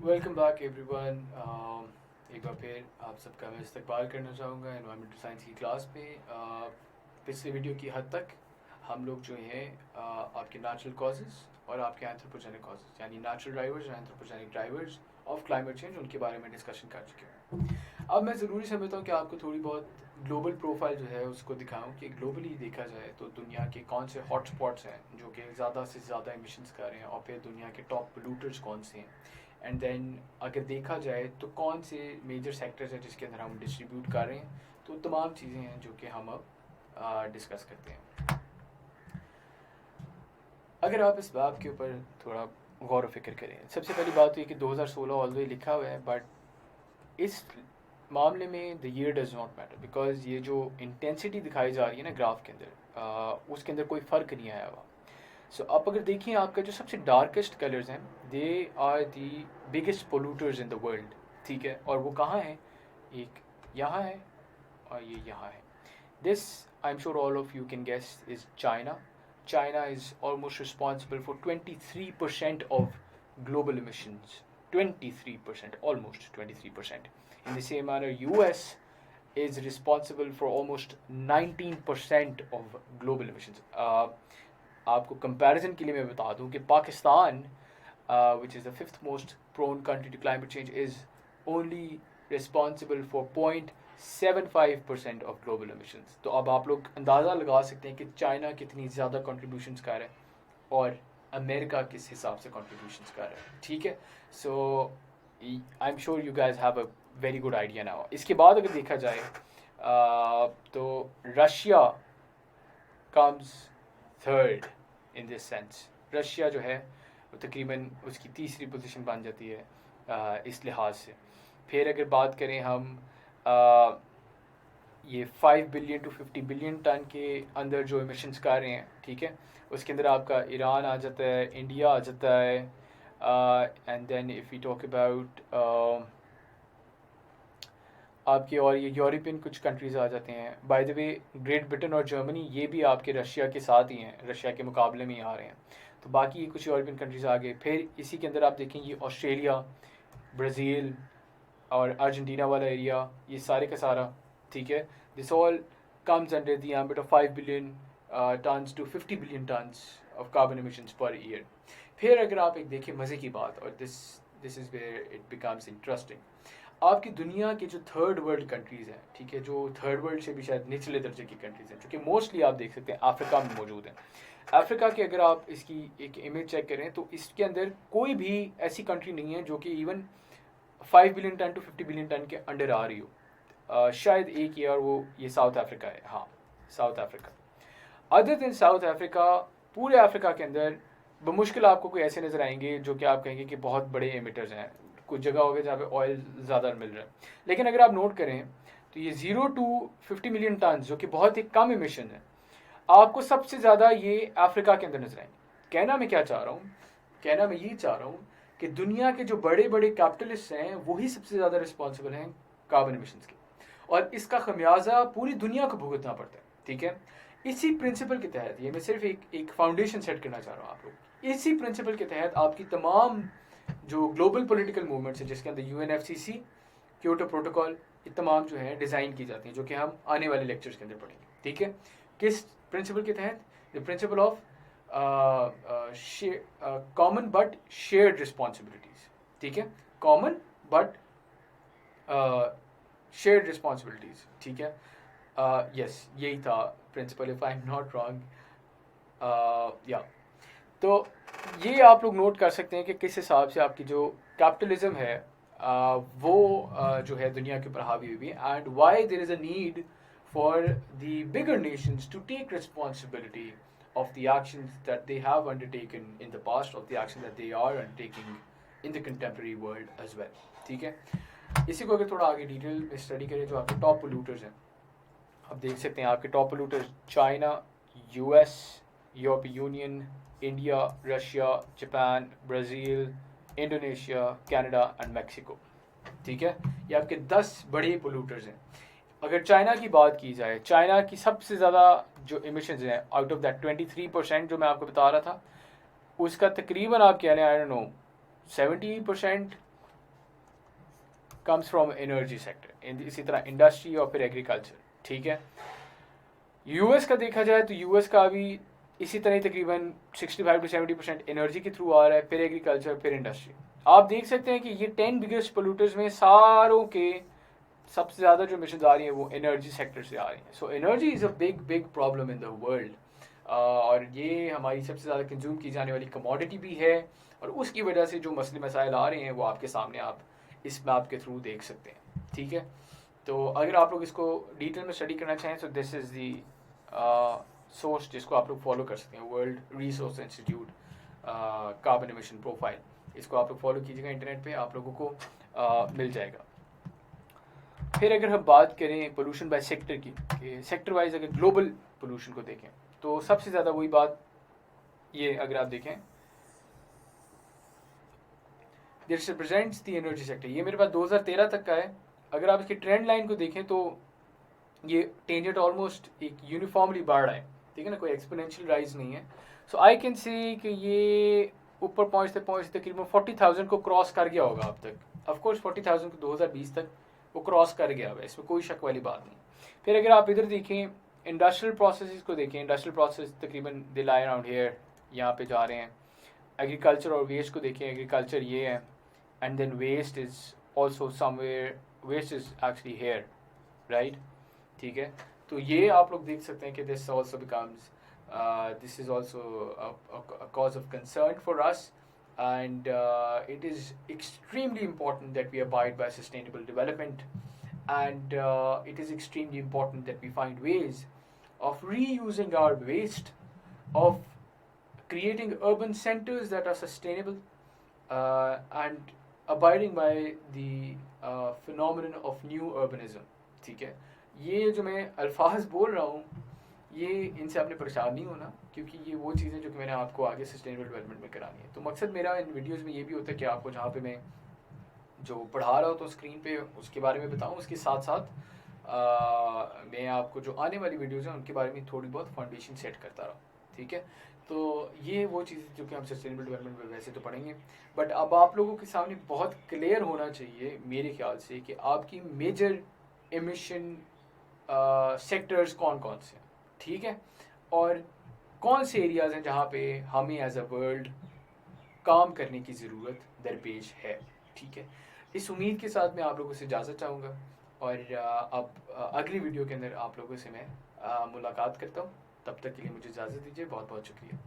Welcome back everyone. एक बार फिर आप सबका मैं इस्तकबाल करना चाहूँगा एनवायरमेंटल साइंस की क्लास में। पिछले वीडियो की हद तक हम लोग जो हैं आपके नेचुरल कॉजेज़ और आपके एंथ्रोपोजेनिक कॉजेज़ यानी नेचुरल ड्राइवर्स और anthropogenic drivers of climate change उनके बारे में डिस्कशन कर चुके हैं। अब मैं ज़रूरी समझता हूँ कि आपको थोड़ी बहुत ग्लोबल प्रोफाइल जो है उसको दिखाऊँ कि ग्लोबली देखा जाए तो दुनिया के कौन से हॉट स्पॉट्स हैं जो कि ज़्यादा से ज़्यादा एमिशंस कर रहे हैं और फिर दुनिया के टॉप पोल्यूटर्स कौन से हैं। एंड देन अगर देखा जाए तो कौन से मेजर सेक्टर्स हैं जिसके अंदर हम डिस्ट्रीब्यूट कर रहे हैं। तो तमाम चीज़ें हैं जो कि हम अब डिस्कस करते हैं। अगर आप इस बात के ऊपर थोड़ा गौर व फिक्र करें, सबसे पहली बात तो ये कि 2016 ऑलरेडी लिखा हुआ है, बट इस मामले में the year does not matter because ये जो इंटेंसिटी दिखाई जा रही है ना ग्राफ के अंदर, उसके अंदर कोई फ़र्क नहीं आया हुआ। सो आप अगर देखिए आपका जो सबसे डार्केस्ट कलर्स हैं they are the biggest polluters in the world. ठीक है, और वो कहाँ हैं? एक यहाँ है और ये यहाँ है। This I am sure all of you can guess is China. China is almost responsible for 23% of global emissions. 23%, almost 23%. In the same manner, US is responsible for almost 19% of global emissions. आपको comparison के लिए मैं बता दूं कि Pakistan, which is the fifth most prone country to climate change, is only responsible for 0.75% of global emissions. तो अब आप लोग अंदाज़ा लगा सकते हैं कि चाइना कितनी ज़्यादा contributions कर रहा है और अमेरिका किस हिसाब से contributions कर रहा है। ठीक है, so I am sure you guys have a very good idea now. इसके बाद अगर देखा जाए तो Russia comes third in this sense. Russia जो है वो तकरीबन उसकी तीसरी पोजीशन बन जाती है इस लिहाज से। फिर अगर बात करें हम ये 5 बिलियन टू 50 बिलियन टन के अंदर जो एमिशंस कर रहे हैं, ठीक है, उसके अंदर आपका ईरान आ जाता है, इंडिया आ जाता है, and then if you talk about आपके और ये यूरोपियन कुछ कंट्रीज़ आ जाते हैं। By the way Great Britain और जर्मनी ये भी आपके रशिया के साथ ही हैं, रशिया के मुकाबले में ही आ रहे हैं। तो बाकी कुछ यूरोपियन कंट्रीज़ आ गए। फिर इसी के अंदर आप देखेंगे ऑस्ट्रेलिया, ब्राज़ील और अर्जेंटीना वाला एरिया, ये सारे का सारा, ठीक है, this all comes under the ambit of 5 billion tons to 50 billion tons of carbon emissions per year. फिर अगर आप एक देखें मज़े की बात, और this is where it becomes interesting, आपकी दुनिया के जो थर्ड वर्ल्ड कंट्रीज़ हैं, ठीक है, जो थर्ड वर्ल्ड से भी शायद निचले दर्जे की कंट्रीज़ हैं, जो कि मोस्टली आप देख सकते हैं अफ्रीका में मौजूद हैं। अफ्रीका की अगर आप इसकी एक इमेज चेक करें तो इसके अंदर कोई भी ऐसी कंट्री नहीं है जो कि even 5 billion ton to 50 billion ton के अंडर आ रही हो। शायद एक ईयर वो ये साउथ अफ्रीका है, हाँ, साउथ अफ्रीका। अदर दिन साउथ अफ्रीका, पूरे अफ्रीका के अंदर बमुश्किल आपको कोई ऐसे नज़र आएंगे जो कि आप कहेंगे कि बहुत बड़े एमिटर्स हैं। कुछ जगह होगी जहाँ पे ऑयल ज़्यादा मिल रहा है, लेकिन अगर आप नोट करें तो ये 0 टू 50 मिलियन टन जो कि बहुत ही कम एमिशन है, आपको सबसे ज़्यादा ये अफ्रीका के अंदर नजर आएंगे। कहना मैं क्या चाह रहा हूँ, कहना मैं ये चाह रहा हूँ कि दुनिया के जो बड़े बड़े कैपिटलिस्ट हैं वही सबसे ज़्यादा रिस्पॉन्सिबल हैं कार्बन एमिशंस के, और इसका खमियाजा पूरी दुनिया को भुगतना पड़ता है। ठीक है, इसी प्रिंसिपल के तहत, ये मैं सिर्फ एक फाउंडेशन सेट करना चाह रहा हूँ आप लोग, इसी प्रिंसिपल के तहत आपकी तमाम जो ग्लोबल पॉलिटिकल मूवमेंट्स है जिसके अंदर यूएनएफसीसी, क्योटो प्रोटोकॉल, ये तमाम जो है डिज़ाइन की जाती हैं, जो कि हम आने वाले लेक्चर्स के अंदर पढ़ेंगे। ठीक है, किस प्रिंसिपल के तहत? The principle of common but shared responsibilities. ठीक है, कॉमन बट शेयर्ड रिस्पॉन्सिबिलिटीज। ठीक है, यस, यही था principle, if I am not wrong. या तो ये आप लोग नोट कर सकते हैं कि किस हिसाब से आपकी जो कैपिटलिज्म है वो जो है दुनिया के ऊपर हावी हुई है, and why there is a need for the bigger nations to take responsibility of the actions that they have undertaken in the past, of the actions that they are undertaking in the contemporary world as well. ठीक है, इसी को अगर थोड़ा आगे detail में study करें जो आपके टॉप पोल्यूटर्स हैं, आप देख सकते हैं आपके टॉप पोल्यूटर्स चाइना, यूएस, यूरोपीय union, India, Russia, Japan, Brazil, Indonesia, Canada and Mexico. ठीक है, ये आपके 10 बड़े पोल्यूटर्स हैं। अगर चाइना की बात की जाए, चाइना की सबसे ज़्यादा जो एमिशंस हैं, आउट ऑफ दैट 23% जो मैं आपको बता रहा था, उसका तकरीबन आप कह लें I don't know 70% comes from energy sector, इसी तरह इंडस्ट्री और फिर एग्रीकल्चर, ठीक है। यूएस का देखा जाए तो यूएस का अभी इसी तरह तकरीबन 65 to 70% एनर्जी के थ्रू आ रहा है, फिर एग्रीकल्चर, फिर इंडस्ट्री। आप देख सकते हैं कि ये 10 बिगेस्ट पोल्यूटर्स में सारों के सबसे ज़्यादा जो मिशन आ रही हैं वो एनर्जी सेक्टर से आ रही हैं। So energy is a big big problem in the world, और ये हमारी सबसे ज़्यादा कंज्यूम की जाने वाली कमोडिटी भी है, और उसकी वजह से जो मसले मसाइल आ रहे हैं वो आपके सामने आप इस मैप के थ्रू देख सकते हैं, ठीक है। तो अगर आप लोग इसको डिटेल में स्टडी करना चाहें तो दिस इज़ दी सोर्स जिसको आप लोग फॉलो कर सकते हैं, world resource institute carbon emission profile. इसको आप लोग फॉलो कीजिएगा, इंटरनेट पे आप लोगों को मिल जाएगा। फिर अगर हम बात करें पोल्यूशन बाय सेक्टर की, कि सेक्टर वाइज अगर ग्लोबल पोल्यूशन को देखें तो सबसे ज़्यादा वही बात, ये अगर आप देखें this represents the energy sector, ये मेरे पास 2013 तक का है। अगर आप इसकी ट्रेंड लाइन को देखें तो ये टेंजेंट ऑलमोस्ट एक यूनिफॉर्मली बढ़ रहा है, ठीक है ना, कोई एक्सपोनेंशियल राइज नहीं है। सो आई कैन सी कि ये ऊपर पहुँचते पहुँचते तकरीबन 40,000 को क्रॉस कर गया होगा अब तक। ऑफकोर्स 40,000 को 2020 तक वो क्रॉस कर गया है, इसमें कोई शक वाली बात नहीं। फिर अगर आप इधर देखें इंडस्ट्रियल प्रोसेस को देखें, इंडस्ट्रियल प्रोसेस तकरीबन दे लाई अराउंड हेयर, यहाँ पे जा रहे हैं। एग्रीकल्चर और वेस्ट को देखें, एग्रीकल्चर ये है, and then waste is also somewhere, waste is actually here, right, ठीक है। तो ये आप लोग देख सकते हैं कि this also becomes this is also a cause of concern for us, and it is extremely important that we abide by sustainable development, and it is extremely important that we find ways of reusing our waste, of creating urban centers that are sustainable, and abiding by the phenomenon of new urbanism, ठीक है। ये जो मैं अल्फाज बोल रहा हूँ ये इनसे आपने परेशान नहीं होना, क्योंकि ये वो चीज़ें जो कि मैंने आपको आगे सस्टेनेबल डेवलपमेंट में करानी है। तो मकसद मेरा इन वीडियोस में ये भी होता है कि आपको जहाँ पे मैं जो पढ़ा रहा हूँ तो स्क्रीन पे उसके बारे में बताऊँ, उसके साथ साथ मैं आपको जो आने वाली वीडियोज़ हैं उनके बारे में थोड़ी बहुत फाउंडेशन सेट करता रहूँ, ठीक है। तो ये वो चीज़ जो कि हम सस्टेनेबल डेवलपमेंट में वैसे तो पढ़ेंगे, बट अब आप लोगों के सामने बहुत क्लियर होना चाहिए मेरे ख्याल से कि आपकी मेजर एमिशन सेक्टर्स कौन कौन से हैं, ठीक है, और कौन से एरियाज़ हैं जहाँ पे हमें एज अ वर्ल्ड काम करने की ज़रूरत दरपेश है, ठीक है। इस उम्मीद के साथ मैं आप लोगों से इजाज़त चाहूँगा, और अब अगली वीडियो के अंदर आप लोगों से मैं मुलाकात करता हूँ। तब तक के लिए मुझे इजाज़त दीजिए, बहुत बहुत शुक्रिया।